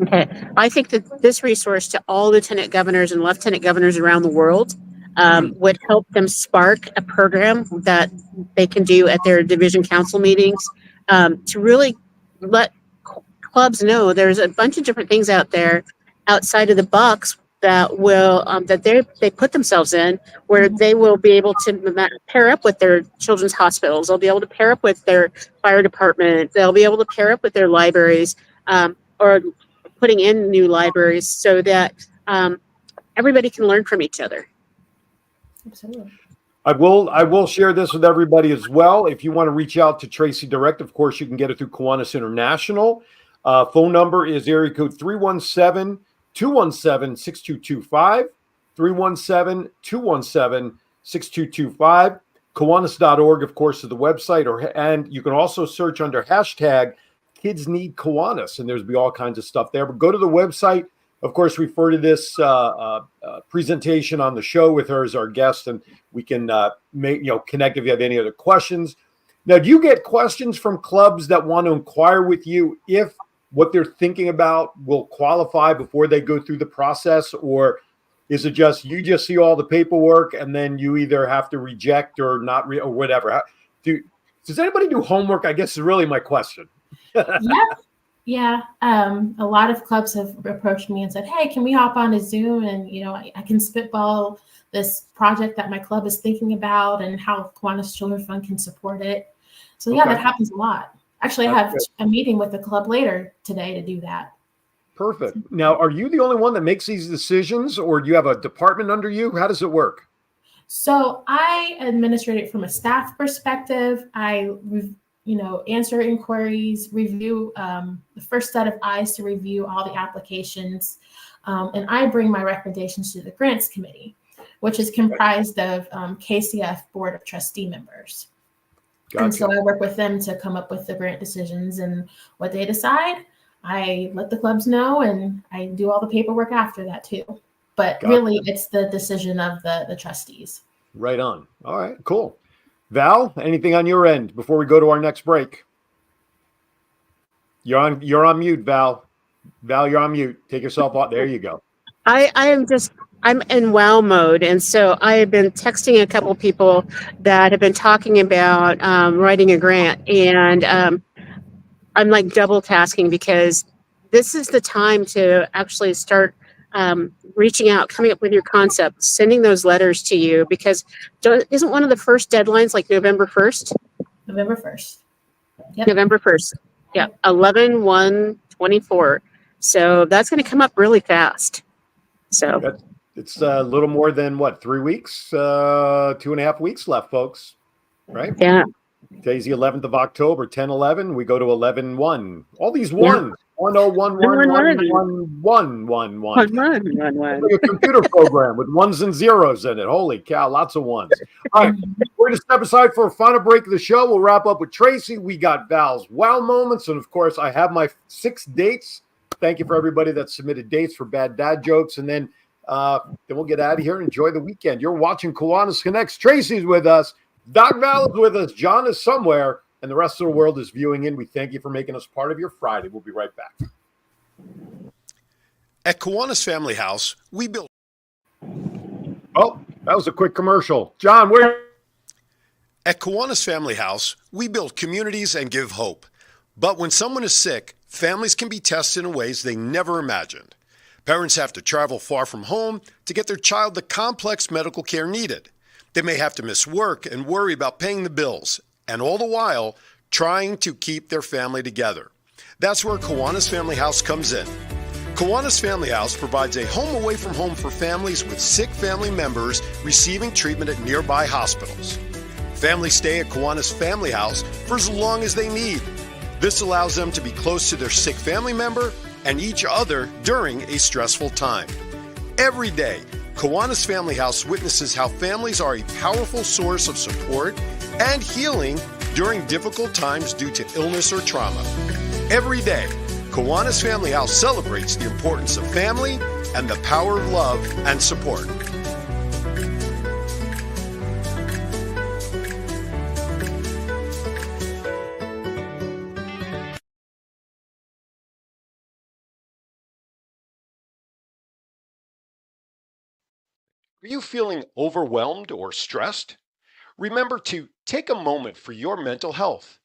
Okay. I think that this resource to all lieutenant governors and lieutenant governors around the world would help them spark a program that they can do at their division council meetings to really let clubs know there's a bunch of different things out there outside of the box that will that they put themselves in, where they will be able to pair up with their children's hospitals. They'll be able to pair up with their fire department. They'll be able to pair up with their libraries, or putting in new libraries so that everybody can learn from each other. Absolutely. I will share this with everybody as well. If you want to reach out to Tracy direct, of course, you can get it through Kiwanis International. Phone number is area code 317-217-6225, 317-217-6225. Kiwanis.org, of course, is the website, and you can also search under hashtag Kids Need Kiwanis, and there's be all kinds of stuff there. But go to the website. Of course, refer to this presentation on the show with her as our guest, and we can connect if you have any other questions. Now, do you get questions from clubs that want to inquire with you if what they're thinking about will qualify before they go through the process, or is it just you just see all the paperwork and then you either have to reject or not or whatever? Does anybody do homework? I guess is really my question. Yeah. A lot of clubs have approached me and said, hey, can we hop on a Zoom and, I can spitball this project that my club is thinking about and how Kiwanis Children's Fund can support it. So yeah, that happens a lot. Actually, I have a meeting with the club later today to do that. Perfect. Now, are you the only one that makes these decisions, or do you have a department under you? How does it work? So I administrate it from a staff perspective. I answer inquiries, review the first set of eyes to review all the applications. And I bring my recommendations to the grants committee, which is comprised of KCF Board of Trustee members. Gotcha. And so I work with them to come up with the grant decisions, and what they decide, I let the clubs know, and I do all the paperwork after that too. But really, it's the decision of the trustees. Right on. All right, cool. Val, anything on your end before we go to our next break? You're on mute, Val. Val, you're on mute. Take yourself off. There you go. I'm in wow mode. And so I have been texting a couple people that have been talking about writing a grant. And I'm like double tasking because this is the time to actually start reaching out, coming up with your concept, sending those letters to you, because isn't one of the first deadlines like November 1st? November 1st. Yep. November 1st. Yeah. 11/1/24. So that's going to come up really fast. So It's a little more than what, 3 weeks, 2.5 weeks left, folks. Right? yeah, Today's the 11th of October, 10/11. We go to 11/1. All these Yeah. ones. 101111111. one. Like a computer program with ones and zeros in it. Holy cow, lots of ones. All right, we're going to step aside for a final break of the show. We'll wrap up with Tracy. We got Val's wow moments. And of course, I have my 6 dates. Thank you for everybody that submitted dates for bad dad jokes. And then we'll get out of here and enjoy the weekend. You're watching Kiwanis Connects. Tracy's with us. Doc Val is with us. John is somewhere. And the rest of the world is viewing in. We thank you for making us part of your Friday. We'll be right back. At Kiwanis Family House, we build. Oh, that was a quick commercial. John, where? At Kiwanis Family House, we build communities and give hope. But when someone is sick, families can be tested in ways they never imagined. Parents have to travel far from home to get their child the complex medical care needed. They may have to miss work and worry about paying the bills, and all the while, trying to keep their family together. That's where Kiwanis Family House comes in. Kiwanis Family House provides a home away from home for families with sick family members receiving treatment at nearby hospitals. Families stay at Kiwanis Family House for as long as they need. This allows them to be close to their sick family member and each other during a stressful time. Every day, Kiwanis Family House witnesses how families are a powerful source of support and healing during difficult times due to illness or trauma. Every day, Kiwanis Family House celebrates the importance of family and the power of love and support. Are you feeling overwhelmed or stressed? Remember to take a moment for your mental health.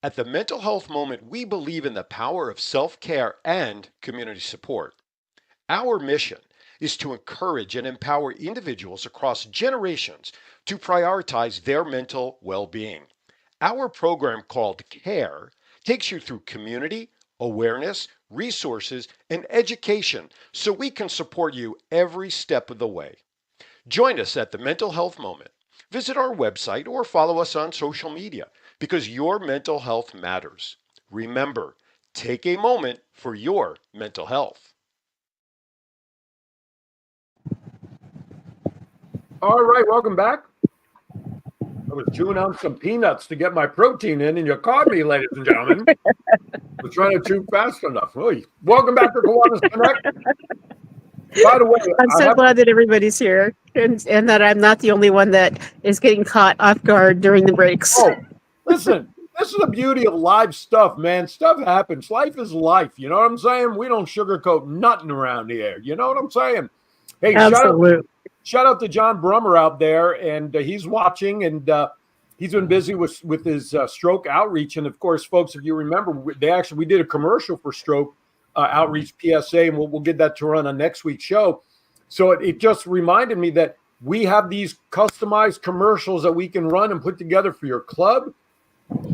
At the Mental Health Moment, we believe in the power of self-care and community support. Our mission is to encourage and empower individuals across generations to prioritize their mental well-being. Our program called CARE takes you through community, awareness, resources, and education so we can support you every step of the way. Join us at the Mental Health Moment. Visit our website or follow us on social media because your mental health matters. Remember, take a moment for your mental health. All right, welcome back. I was chewing on some peanuts to get my protein in, and you caught me, ladies and gentlemen. I was trying to chew fast enough. Oy. Welcome back to Kiwanis Connect. By the way, I'm so glad that everybody's here and that I'm not the only one that is getting caught off guard during the breaks. Oh, listen, this is the beauty of live stuff, man. Stuff happens. Life is life. You know what I'm saying? We don't sugarcoat nothing around here. You know what I'm saying? Hey, Absolutely. shout out to John Brummer out there, and he's watching, and he's been busy with his stroke outreach. And of course, folks, if you remember, we did a commercial for stroke outreach PSA, and we'll get that to run on next week's show. So it just reminded me that we have these customized commercials that we can run and put together for your club.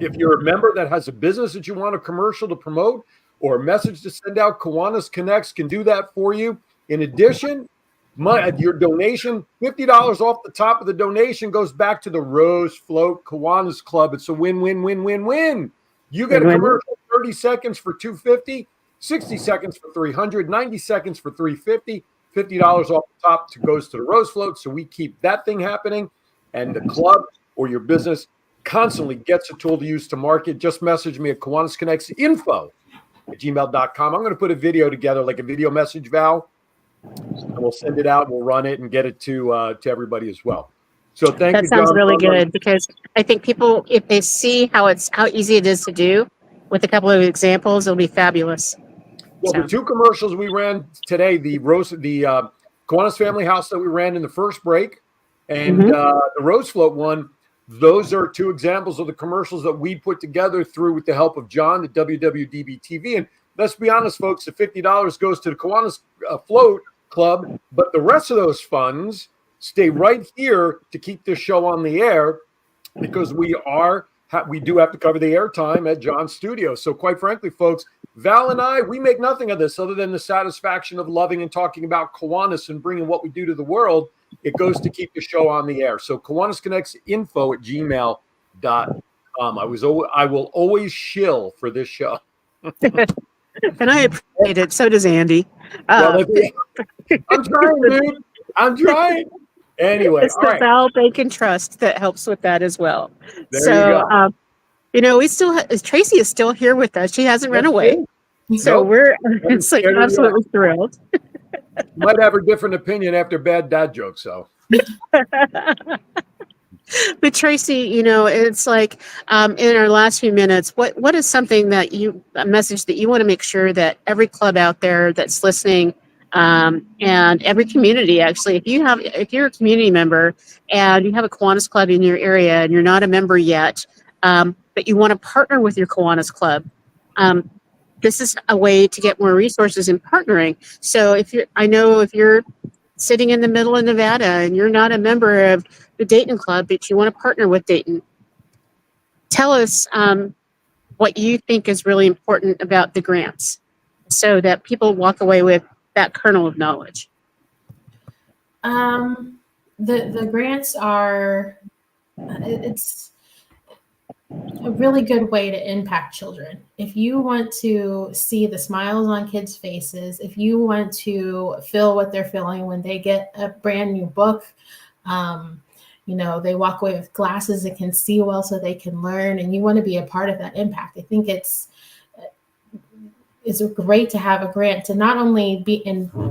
If you're a member that has a business that you want a commercial to promote or a message to send out, Kiwanis Connects can do that for you. In addition, your donation, $50 off the top of the donation goes back to the Rose Float Kiwanis Club. It's a win-win-win-win-win. You get a commercial, 30 seconds for $250, 60 seconds for $300, 90 seconds for $350, $50 off the top goes to the Rose Float. So we keep that thing happening, and the club or your business constantly gets a tool to use to market. Just message me at Kiwanis Connects info@gmail.com. I'm going to put a video together, like a video message, Val, and we'll send it out. We'll run it and get it to everybody as well. So thank you. That sounds John, really good because I think people, if they see how easy it is to do with a couple of examples, it'll be fabulous. Well, the 2 commercials we ran today, the Kiwanis Family House that we ran in the first break, and the Rose Float one, those are 2 examples of the commercials that we put together with the help of John at WWDB TV. And let's be honest, folks, the $50 goes to the Kiwanis Float Club, but the rest of those funds stay right here to keep this show on the air because we do have to cover the airtime at John's studio. So quite frankly, folks, Val and I, we make nothing of this other than the satisfaction of loving and talking about Kiwanis and bringing what we do to the world. It goes to keep the show on the air. So Kiwanis Connects info@gmail.com. I will always shill for this show. And I appreciate it. So does Andy. Well, I'm trying, dude. I'm trying. Anyway, It's all the right. Val Bacon Trust that helps with that as well. There So, you go. we still Tracy is still here with us. She hasn't run That's away. it. So Nope. we're Haven't it's like scared her yet. absolutely thrilled. Might have a different opinion after bad dad jokes, so. But Tracy, it's like in our last few minutes, what is something that a message that you want to make sure that every club out there that's listening, and every community, actually, if you're a community member and you have a Kiwanis club in your area and you're not a member yet, but you want to partner with your Kiwanis club, this is a way to get more resources in partnering. So if you're sitting in the middle of Nevada and you're not a member of the Dayton Club, but you want to partner with Dayton, tell us what you think is really important about the grants so that people walk away with that kernel of knowledge. The grants are, it's a really good way to impact children. If you want to see the smiles on kids' faces, if you want to feel what they're feeling when they get a brand new book, they walk away with glasses that can see well so they can learn, and you want to be a part of that impact. I think it's great to have a grant to not only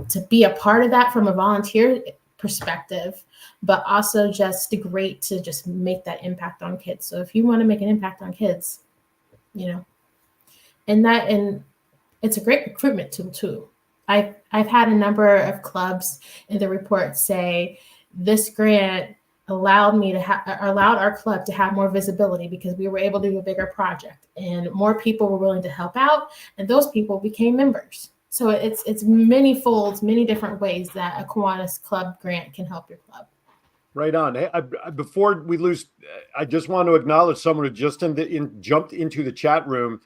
to be a part of that from a volunteer perspective, but also just great to just make that impact on kids. So if you want to make an impact on kids, and it's a great recruitment tool too. I've had a number of clubs in the report say this grant allowed our club to have more visibility because we were able to do a bigger project and more people were willing to help out, and those people became members. So it's many folds, many different ways that a Kiwanis Club grant can help your club. Right on. Hey, before we lose, I just want to acknowledge someone who just jumped into the chat room.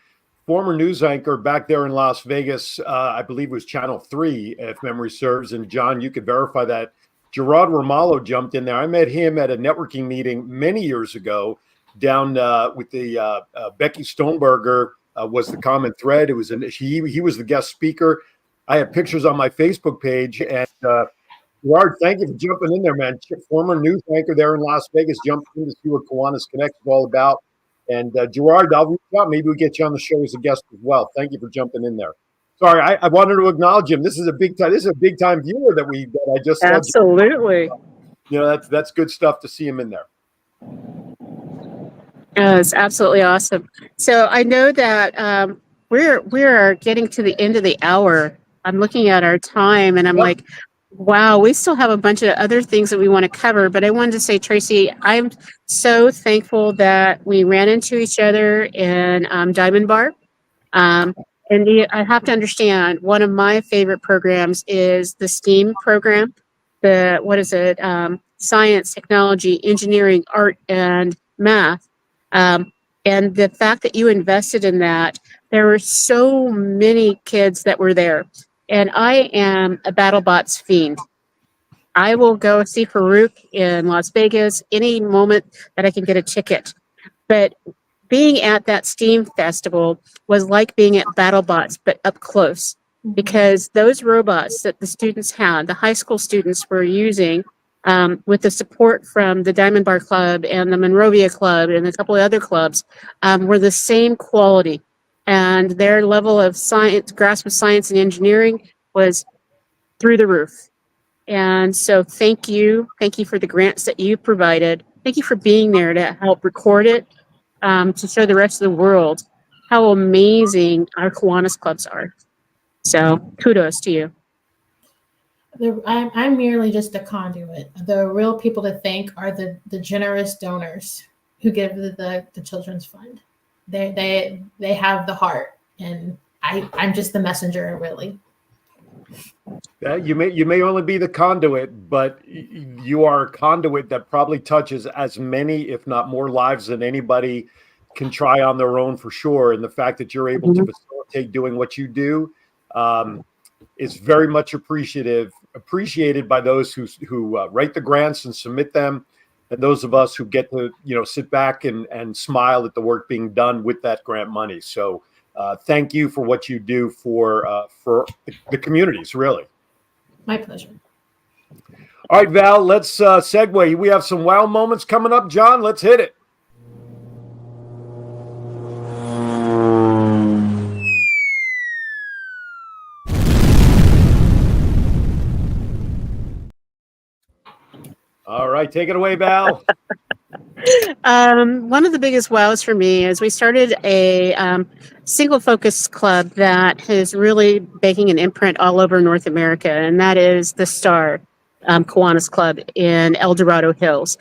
Former news anchor back there in Las Vegas, I believe it was Channel 3, if memory serves. And John, you could verify that. Gerard Romalo jumped in there. I met him at a networking meeting many years ago down with the Becky Stoneberger was the common thread. It was he was the guest speaker. I have pictures on my Facebook page. And Gerard, thank you for jumping in there, man. Former news anchor there in Las Vegas jumped in to see what Kiwanis Connects is all about. And Gerard, I'll reach out. Maybe we'll get you on the show as a guest as well. Thank you for jumping in there. Sorry, I wanted to acknowledge him. This is a big time viewer that I just saw. Absolutely. That's good stuff to see him in there. It's absolutely awesome. So I know that we're getting to the end of the hour. I'm looking at our time and I'm like, wow, we still have a bunch of other things that we want to cover. But I wanted to say, Tracy, I'm so thankful that we ran into each other in Diamond Bar. And I have to understand, one of my favorite programs is the STEAM program. Science, technology, engineering, art, and math. And the fact that you invested in that, there were so many kids that were there. And I am a BattleBots fiend. I will go see Farouk in Las Vegas any moment that I can get a ticket. But being at that STEAM festival was like being at BattleBots, but up close, because those robots that the students had, the high school students were using, with the support from the Diamond Bar Club and the Monrovia Club and a couple of other clubs, were the same quality. And their level of grasp of science and engineering was through the roof. And so thank you for the grants that you provided. Thank you for being there to help record it, to show the rest of the world how amazing our Kiwanis clubs are. So kudos to you. I'm merely just a conduit. The real people to thank are the generous donors who give the children's fund. They have the heart, and I'm just the messenger, really. You may only be the conduit, but you are a conduit that probably touches as many, if not more, lives than anybody can try on their own, for sure. And the fact that you're able to undertake doing what you do is very much appreciated by those who write the grants and submit them, and those of us who get to sit back and smile at the work being done with that grant money. So thank you for what you do for the communities, really. My pleasure. All right, Val, let's segue. We have some wow moments coming up. John, let's hit it. All right, take it away, Val. One of the biggest wows for me is we started a single focus club that is really making an imprint all over North America, and that is the STAR Kiwanis Club in El Dorado Hills.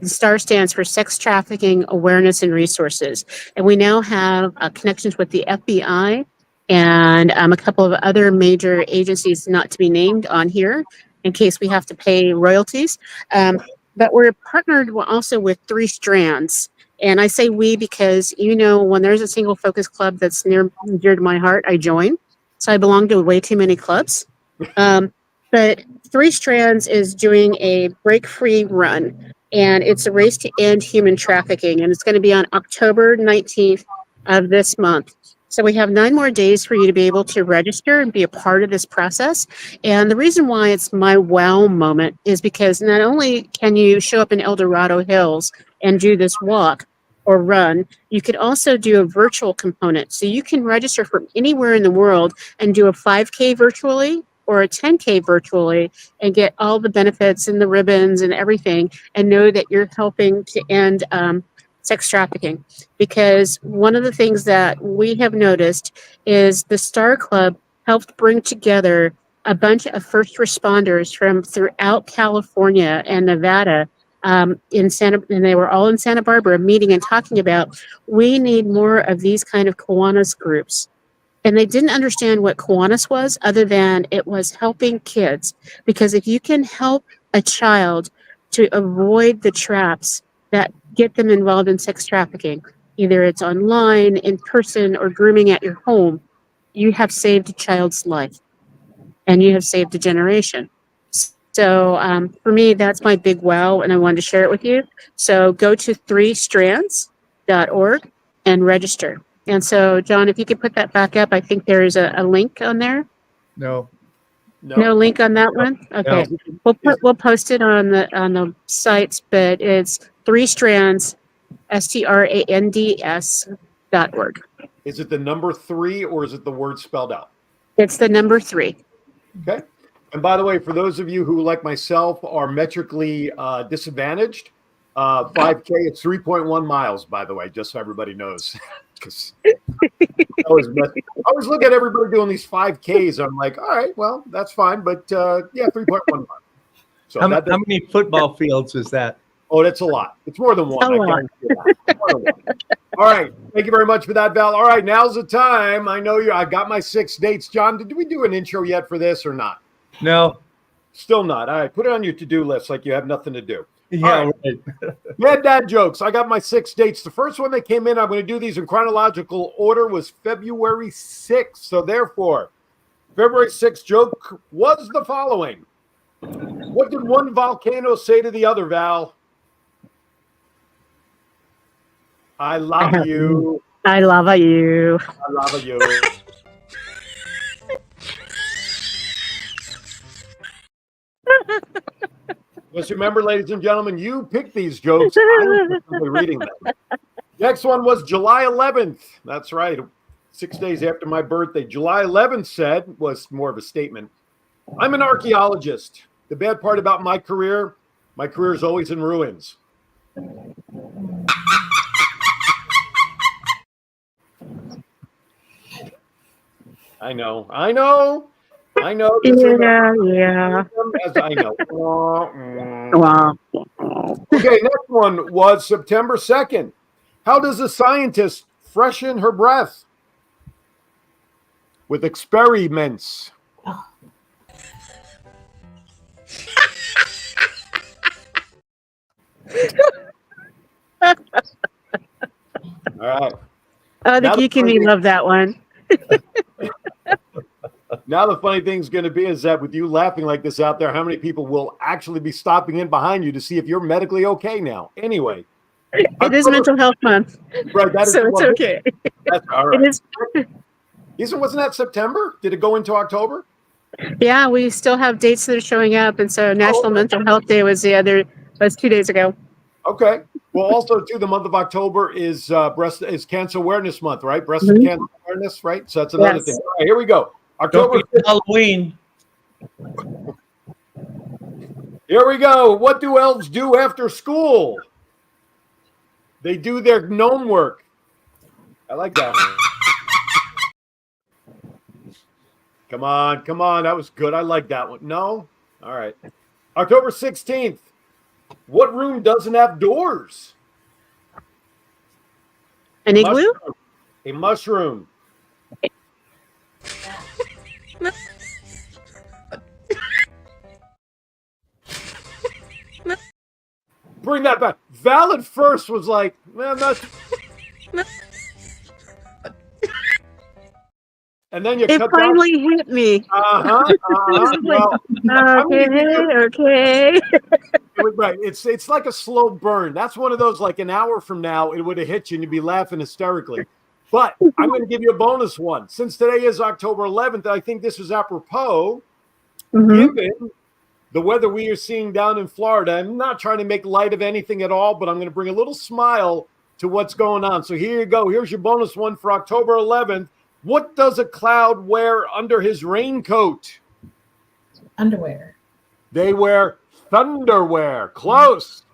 STAR stands for Sex Trafficking Awareness and Resources, and we now have connections with the FBI and a couple of other major agencies not to be named on here in case we have to pay royalties. But we're partnered also with Three Strands. And I say we because, when there's a single focus club that's near and dear to my heart, I join. So I belong to way too many clubs. But Three Strands is doing a break-free run. And it's a race to end human trafficking. And it's going to be on October 19th of this month. So we have 9 more days for you to be able to register and be a part of this process. And the reason why it's my wow moment is because not only can you show up in El Dorado Hills and do this walk or run, you could also do a virtual component. So you can register from anywhere in the world and do a 5K virtually or a 10K virtually and get all the benefits and the ribbons and everything and know that you're helping to end sex trafficking. Because one of the things that we have noticed is the Star Club helped bring together a bunch of first responders from throughout California and Nevada and they were all in Santa Barbara meeting and talking about, we need more of these kind of Kiwanis groups. And they didn't understand what Kiwanis was other than it was helping kids. Because if you can help a child to avoid the traps that get them involved in sex trafficking, either it's online, in person, or grooming at your home, you have saved a child's life and you have saved a generation. So for me, that's my big wow, and I wanted to share it with you. So go to 3strands.org and register. And so, John, if you could put that back up, I think there is a link on there. No. No link on that one? Okay. No. We'll post it on the sites, but it's 3strands, STRANDS.org. Is it the number 3 or is it the word spelled out? It's the number 3. Okay. And by the way, for those of you who, like myself, are metrically disadvantaged, 5K, it's 3.1 miles, by the way, just so everybody knows. Because I always look at everybody doing these 5Ks. I'm like, all right, well, that's fine. But yeah, 3.1 miles. So How many football fields is that? Oh, that's a lot. It's more than one. A lot. All right. Thank you very much for that, Val. All right. Now's the time. I know I got my 6 dates. John, did we do an intro yet for this or not? No. Still not. All right. Put it on your to-do list like you have nothing to do. Yeah, right. Mad dad jokes. I got my 6 dates. The first one that came in, I'm going to do these in chronological order, was February 6th. So therefore, February 6th joke was the following. What did one volcano say to the other, Val? I love you. I love you. I love you. Just remember, ladies and gentlemen, you picked these jokes. I'm simply reading them. Next one was July 11th. That's right. 6 days after my birthday. July 11th was more of a statement. I'm an archaeologist. The bad part about my career is always in ruins. I know. Just Yeah. as I know. Wow. Okay, next one was September 2nd. How does a scientist freshen her breath? With experiments. Oh. All right. Oh, the Now geek in me love that one. Now the funny thing's going to be is that with you laughing like this out there, how many people will actually be stopping in behind you to see if you're medically okay now? Anyway. It is Mental Health Month. Right. That is so it's okay. That's all right. It is. Wasn't that September? Did it go into October? Yeah, we still have dates that are showing up. And so National Mental Health Day was 2 days ago. Okay. Well, also too, the month of October is Cancer Awareness Month, right? Breast cancer awareness, right? So that's another thing. All right, here we go. October Halloween. Here we go. What do elves do after school? They do their gnome work. I like that one. Come on. That was good. I like that one. No? All right. October 16th. What room doesn't have doors? An igloo? A mushroom. Bring that back. Val at first was like, man, that's... And then you it cut finally hit me. Well, Okay. right. It's like a slow burn. That's one of those, like an hour from now, it would have hit you and you'd be laughing hysterically. But I'm going to give you a bonus one. Since today is October 11th, I think this is apropos, given the weather we are seeing down in Florida. I'm not trying to make light of anything at all, but I'm going to bring a little smile to what's going on. So here you go. Here's your bonus one for October 11th. What does a cloud wear under his raincoat? Underwear. They wear thunderwear. Close.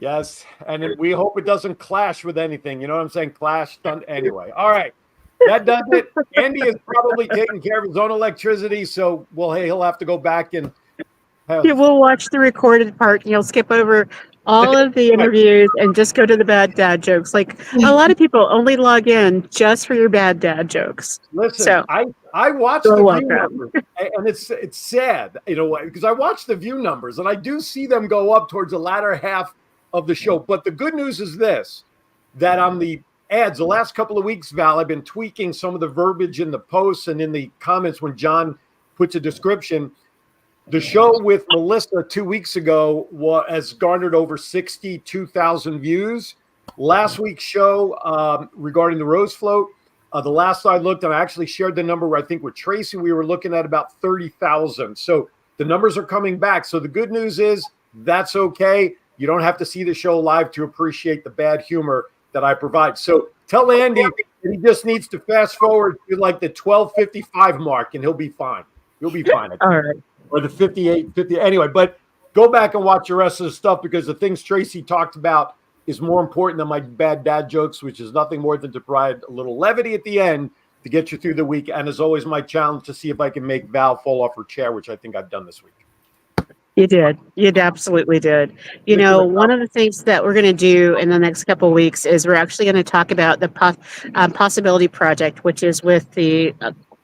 Yes, and we hope it doesn't clash with anything. You know what I'm saying? Clash, anyway. All right, that does it. Andy is probably taking care of his own electricity, so he'll have to go back and. We'll watch the recorded part. You'll skip over all of the interviews and just go to the bad dad jokes. Like a lot of people only log in just for your bad dad jokes. Listen, so, I watch the view numbers, and it's sad, because I watch the view numbers and I do see them go up towards the latter half of the show. But the good news is this, that on the ads, the last couple of weeks, Val, I've been tweaking some of the verbiage in the posts and in the comments when John puts a description. The show with Melissa 2 weeks ago has garnered over 62,000 views. Last week's show regarding the Rose Float, the last I looked, and I actually shared the number, I think, with Tracy, we were looking at about 30,000. So the numbers are coming back. So the good news is that's okay. You don't have to see the show live to appreciate the bad humor that I provide. So tell Andy that he just needs to fast forward to like the 12:55 mark, and he'll be fine. He'll be fine. All right. Or the 50. Anyway, but go back and watch the rest of the stuff, because the things Tracy talked about is more important than my bad dad jokes, which is nothing more than to provide a little levity at the end to get you through the week. And as always, my challenge to see if I can make Val fall off her chair, which I think I've done this week. You did. You absolutely did. One of the things that we're going to do in the next couple of weeks is we're actually going to talk about the Possibility Project, which is with the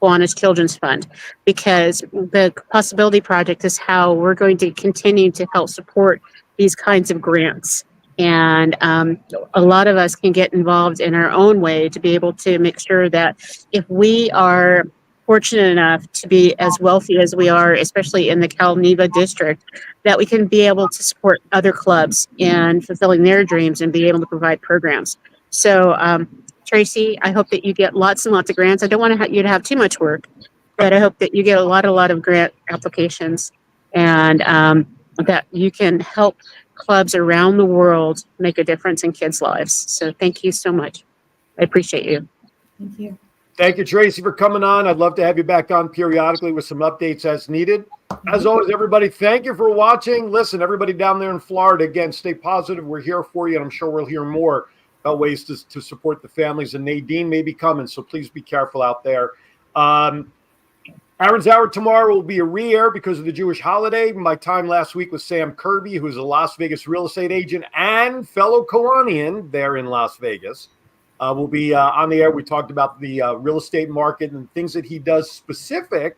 Kiwanis Children's Fund, because the Possibility Project is how we're going to continue to help support these kinds of grants. And a lot of us can get involved in our own way to be able to make sure that if we are fortunate enough to be as wealthy as we are, especially in the Calneva district, that we can be able to support other clubs in fulfilling their dreams and be able to provide programs. So, Tracy, I hope that you get lots and lots of grants. I don't want you to have too much work, but I hope that you get a lot of grant applications, and that you can help clubs around the world make a difference in kids' lives. So thank you so much. I appreciate you. Thank you. Thank you, Tracy, for coming on. I'd love to have you back on periodically with some updates as needed. As always, everybody, thank you for watching. Listen, everybody down there in Florida, again, stay positive. We're here for you, and I'm sure we'll hear more about ways to support the families. And Nadine may be coming, so please be careful out there. Aaron's Hour tomorrow will be a re-air because of the Jewish holiday. My time last week with Sam Kirby, who's a Las Vegas real estate agent and fellow Kiwanian there in Las Vegas. Will be on the air. We talked about the real estate market and things that he does specific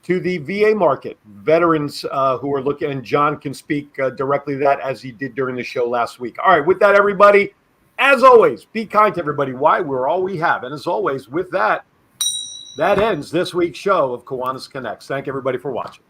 to the VA market, veterans who are looking, and John can speak directly to that as he did during the show last week. All right, with that, everybody, as always, be kind to everybody. Why? We're all we have. And as always, with that, that ends this week's show of Kiwanis Connects. Thank everybody for watching.